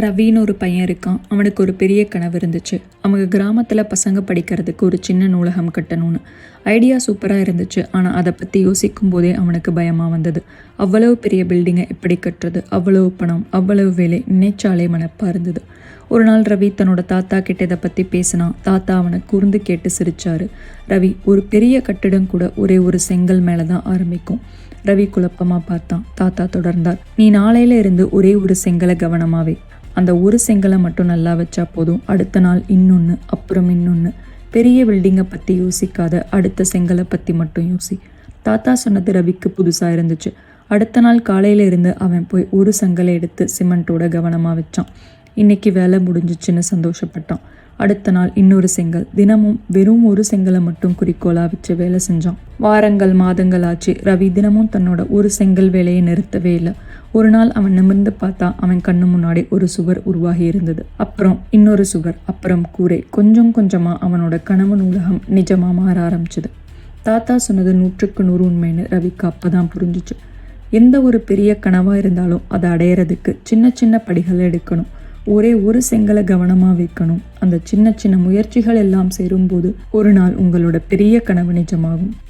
ரவின்னு ஒரு பையன் இருக்கான். அவனுக்கு ஒரு பெரிய கனவு இருந்துச்சு. அவங்க கிராமத்தில் பசங்க படிக்கிறதுக்கு ஒரு சின்ன நூலகம் கட்டணும்னு. ஐடியா சூப்பராக இருந்துச்சு. ஆனால் அதை பற்றி யோசிக்கும் போதே அவனுக்கு பயமாக வந்தது. அவ்வளவு பெரிய பில்டிங்கை எப்படி கட்டுறது, அவ்வளவு பணம், அவ்வளவு வேலை, நினைச்சாலே மனப்பாக இருந்தது. ஒரு நாள் ரவி தன்னோட தாத்தா கிட்ட இதை பற்றி பேசினான். தாத்தா அவனை கூர்ந்து கேட்டு சிரிச்சாரு. ரவி, ஒரு பெரிய கட்டிடம் கூட ஒரே ஒரு செங்கல் மேலே தான் ஆரம்பிக்கும். ரவி குழப்பமாக பார்த்தான். தாத்தா தொடர்ந்தார். நீ நாளையில இருந்து ஒரே ஒரு செங்கலை கவனமாவே. அந்த ஒரு செங்கலை மட்டும் நல்லா வச்சா போதும். அடுத்த நாள் இன்னொன்று, அப்புறம் இன்னொன்று. பெரிய பில்டிங்கை பற்றி யோசிக்காத, அடுத்த செங்கலை பற்றி மட்டும் யோசி. தாத்தா சொன்னது ரவிக்கு புதுசாக இருந்துச்சு. அடுத்த நாள் காலையில இருந்து அவன் போய் ஒரு செங்கலை எடுத்து சிமெண்ட்டோட கவனமாக வச்சான். இன்னைக்கு வேலை முடிஞ்சிச்சுன்னு சந்தோஷப்பட்டான். அடுத்த நாள் இன்னொரு செங்கல். தினமும் வெறும் ஒரு செங்கலை மட்டும் குறிக்கோளாக வச்சு வேலை செஞ்சான். வாரங்கள் மாதங்கள் ஆச்சு. ரவி தினமும் தன்னோட ஒரு செங்கல் வேலையை நிறுத்தவே இல்லை. ஒரு நாள் அவன் நிமிர்ந்து பார்த்தா அவன் கண்ணு முன்னாடி ஒரு சுவர் உருவாகி இருந்தது. அப்புறம் இன்னொரு சுவர், அப்புறம் கூரை. கொஞ்சம் கொஞ்சமா அவனோட கனவு நூலகம் நிஜமா மாற ஆரம்பிச்சுது. தாத்தா சொன்னது 100க்கு 100 உண்மைன்னு ரவிக்கு அப்பதான் புரிஞ்சிச்சு. எந்த ஒரு பெரிய கனவா இருந்தாலும் அதை அடையிறதுக்கு சின்ன சின்ன படிகளை எடுக்கணும். ஒரே ஒரு செங்கலை கவனமாக வைக்கணும். அந்த சின்ன சின்ன முயற்சிகள் எல்லாம் சேரும்போது ஒரு நாள் உங்களோட பெரிய கனவு நிஜமாகும்.